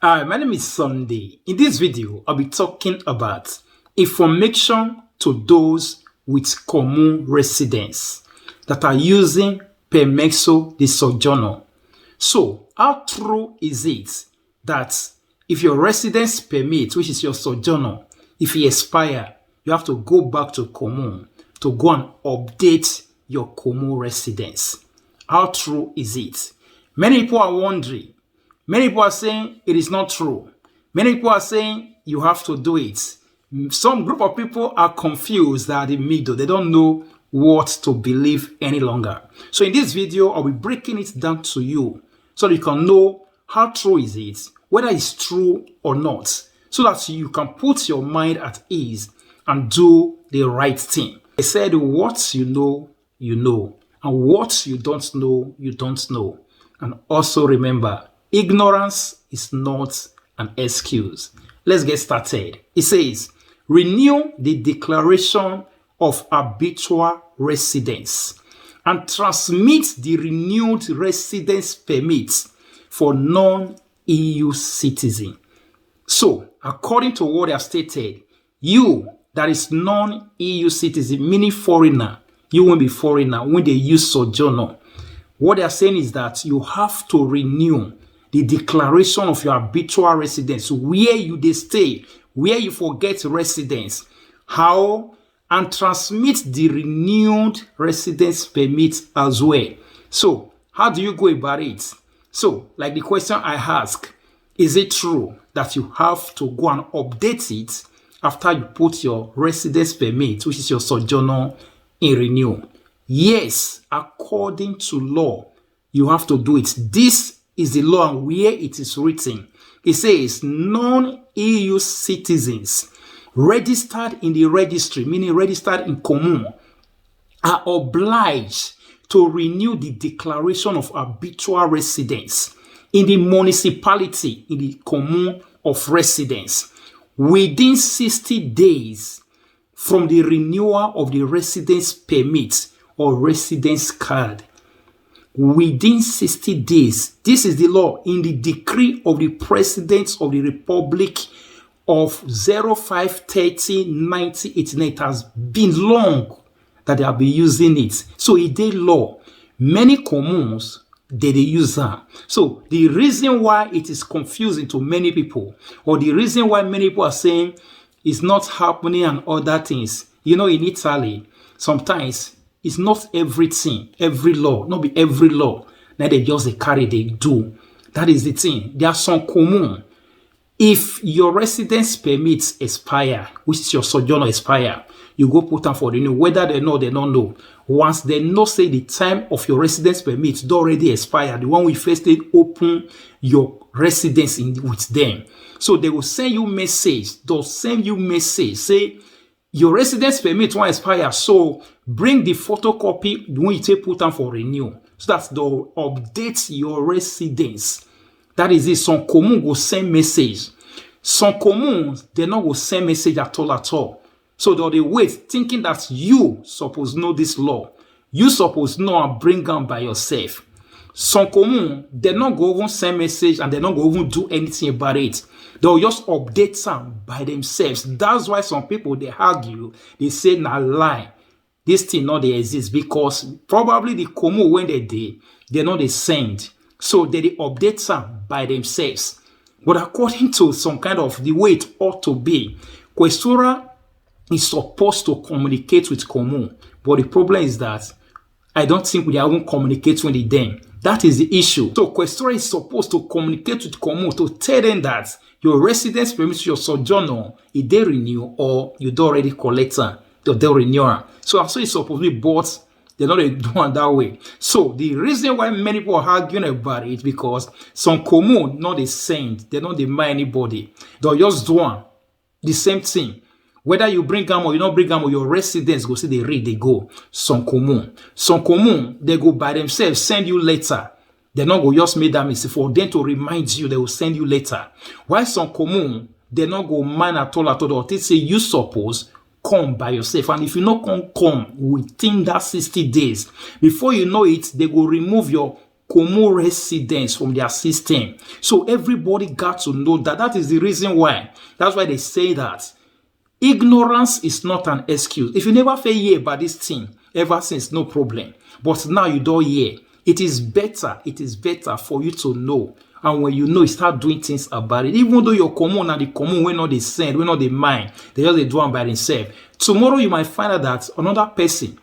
Hi, my name is Sunday. In this video, I'll be talking about information to those with Comune residence that are using Permesso the Soggiorno. So, how true is it that if your residence permit, which is your Soggiorno, if it expire, you have to go back to Comune to go and update your Comune residence? How true is it? Many people are wondering. Many people are saying it is not true. Many people are saying you have to do it. Some group of people are confused at the middle. They don't know what to believe any longer. So in this video, I'll be breaking it down to you so that you can know how true is it, whether it's true or not, so that you can put your mind at ease and do the right thing. They said what you know, and what you don't know, you don't know. And also remember, ignorance is not an excuse. Let's get started. It says, renew the declaration of habitual residence and transmit the renewed residence permit for non-EU citizen. So, according to what they have stated, you that is non-EU citizen, meaning foreigner, you won't be foreigner when they use Soggiorno. What they are saying is that you have to renew the declaration of your habitual residence, where you they stay, where you forget residence. How? And transmit the renewed residence permit as well. So, how do you go about it? So, like the question I ask, is it true that you have to go and update it after you put your residence permit, which is your Soggiorno, in renew? Yes, according to law, you have to do it. This is the law and where it is written. It says non-EU citizens registered in the registry, meaning registered in Comune, are obliged to renew the declaration of habitual residence in the municipality, in the Comune of residence, within 60 days from the renewal of the residence permit or residence card. Within 60 days. This is the law in the decree of the President of the Republic of 05/30/1989. It has been long that they have been using it. So it is law. Many communes, they use that. So the reason why it is confusing to many people, or the reason why many people are saying it's not happening and other things, in Italy, sometimes it's not everything, every law, not be every law. Now they just carry, they do. That is the thing. There are some commune. If your residence permits expire, which is your Soggiorno expire, you go put them for renew. Whether they know, they don't know. Once they know, say the time of your residence permit already expired, the one we first did open your residence with them. So they will send you message. They'll send you message. Say, your residence permit won't expire, so bring the photocopy when you take put them for renew. So that they'll update your residence. That is it. Some commune will send message. Some communes, they not will send message at all. So they'll wait, thinking that you suppose know this law. You suppose know and bring them by yourself. Some commune, they not go even send message and they not go even do anything about it. They'll just update them by themselves. That's why some people, they argue, they say, nah, lie. This thing not they exist because probably the commune when they know they send. So they update them by themselves. But according to some kind of the way it ought to be, Questura is supposed to communicate with commune. But the problem is that I don't think we are even communicating with them. That is the issue. So Questura is supposed to communicate with commune to tell them that your residence permit, your Soggiorno, if they renew or you don't already collect them, they'll renew. So it's supposed to be bought. They're not doing that way. So the reason why many people are arguing about it because some commune, not the same, they don't demand anybody. They'll just do the same thing. Whether you bring them or you don't bring them or your residents go see they read, they go. Some commune, they go by themselves, send you letter. They're not go just make that mistake for them to remind you, they will send you later. While some commune, they not go mind at all. They say you suppose come by yourself. And if you not come within that 60 days, before you know it, they will remove your Comune residents from their system. So everybody got to know that. That is the reason why. That's why they say that ignorance is not an excuse. If you never feel hear about this thing ever since, no problem. But now you don't hear. It is better for you to know. And when you know, you start doing things about it. Even though your commune and the commune, we're not the same, we're not the mind. They just do them by themselves. Tomorrow you might find out that another person,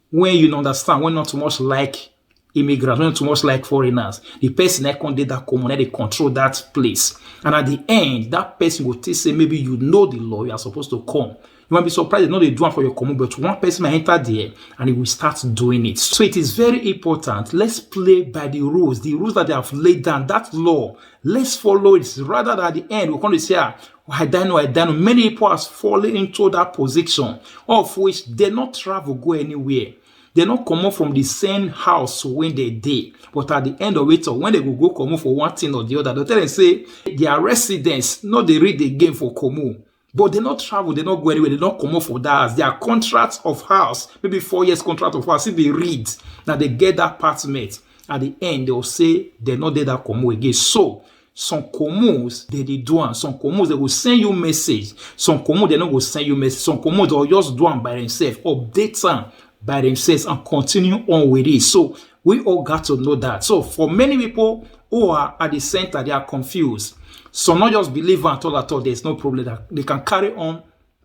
when you understand, we're not too much like immigrants, we're not too much like foreigners. The person that can do that commune, they control that place. And at the end, that person will say, maybe you know the law, you are supposed to come. You might be surprised they know they do it for your commune, but one person might enter there and he will start doing it. So it is very important. Let's play by the rules that they have laid down, that law. Let's follow it. Rather than at the end, we're going to say, I don't know. Many people have fallen into that position, of which they not travel, go anywhere. They not come up from the same house when they did. But at the end of it, or when they go come up for one thing or the other, they tell them say their residents, no, they read the game for commune. But they not travel, they not go anywhere, they not come up for that house. Their contracts of house, maybe 4 years contract of house, if they read, now they get that apartment. At the end, they'll say they not did that commune again. So, some communes, they do one. Some communes, they will send you message. Some communes, they not go send you message. Some communes, they'll just do one by themselves, update them by themselves and continue on with it. So, we all got to know that. So, for many people who are at the center, they are confused. Some not just believe at all, there's no problem. That they can carry on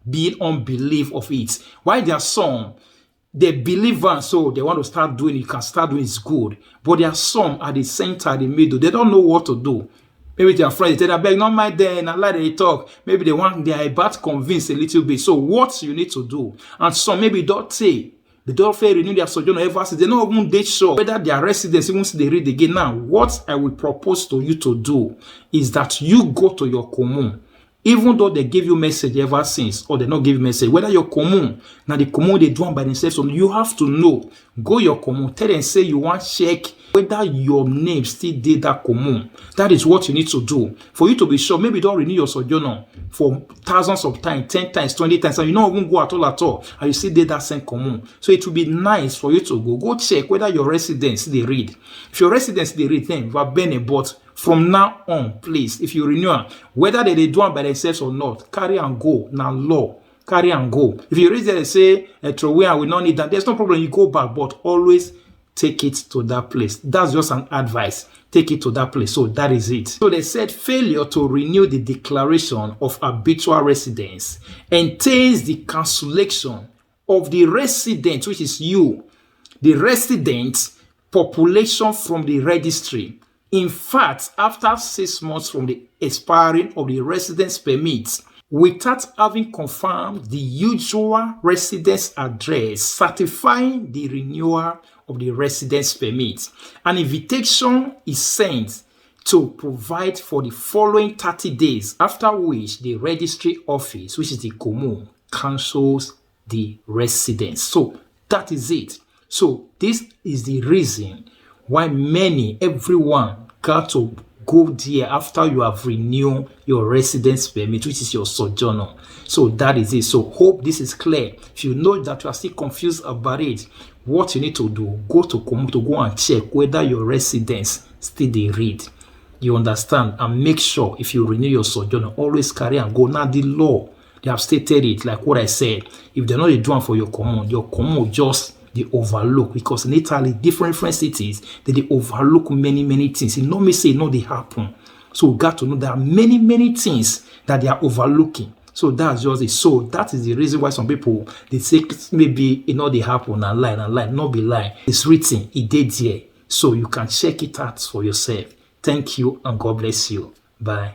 being unbelief of it. Why there are some, they believe and so they want to start doing it, you can start doing it's good. But there are some at the center, at the middle, they don't know what to do. Maybe their friends, they tell them, not my day, and I like they talk. Maybe they are about convinced a little bit. So what you need to do? And some maybe don't say, they don't fail renew their sojourn ever since. They not even date sure whether their residents, even they read again. Now, what I will propose to you to do is that you go to your commune. Even though they give you message ever since, or they not give you message, whether your commune, now the commune they do them by themselves, so you have to know. Go your commune, tell them say you want check whether your name still did that commune. That is what you need to do. For you to be sure, maybe don't renew your sojourn for thousands of times, 10 times, 20 times, and you don't even go at all, and you still did that same commune. So it will be nice for you to go check whether your residents they read. If your residents they read, then you have been but from now on, please, if you renew, whether they do it by themselves or not, carry and go. Now, law, carry and go. If you read there and say, throw away, I will not need that, there's no problem. You go back, but always take it to that place. That's just an advice. Take it to that place. So that is it. So they said failure to renew the declaration of habitual residence entails the cancellation of the resident, which is you, the resident population from the registry. In fact, after 6 months from the expiring of the residence permit, without having confirmed the usual residence address, certifying the renewal of the residence permit, an invitation is sent to provide for the following 30 days, after which the registry office, which is the commune, cancels the residence. So that is it. So this is the reason why everyone got to go there after you have renewed your residence permit, which is your sojourn. So that is it. So hope this is clear. If you know that you are still confused about it, what you need to do, go to Comune to go and check whether your residents still they read. You understand? And make sure if you renew your sojourn, always carry and go. Now the law, they have stated it like what I said. If they're not doing for your commune will just they overlook, because in Italy, different cities, they overlook many things. It not me say no, they happen. So we got to know there are many things that they are overlooking. So that's just it. So that is the reason why some people they say maybe they happen and lie, not be lie. It's written, it did there. So you can check it out for yourself. Thank you and God bless you. Bye.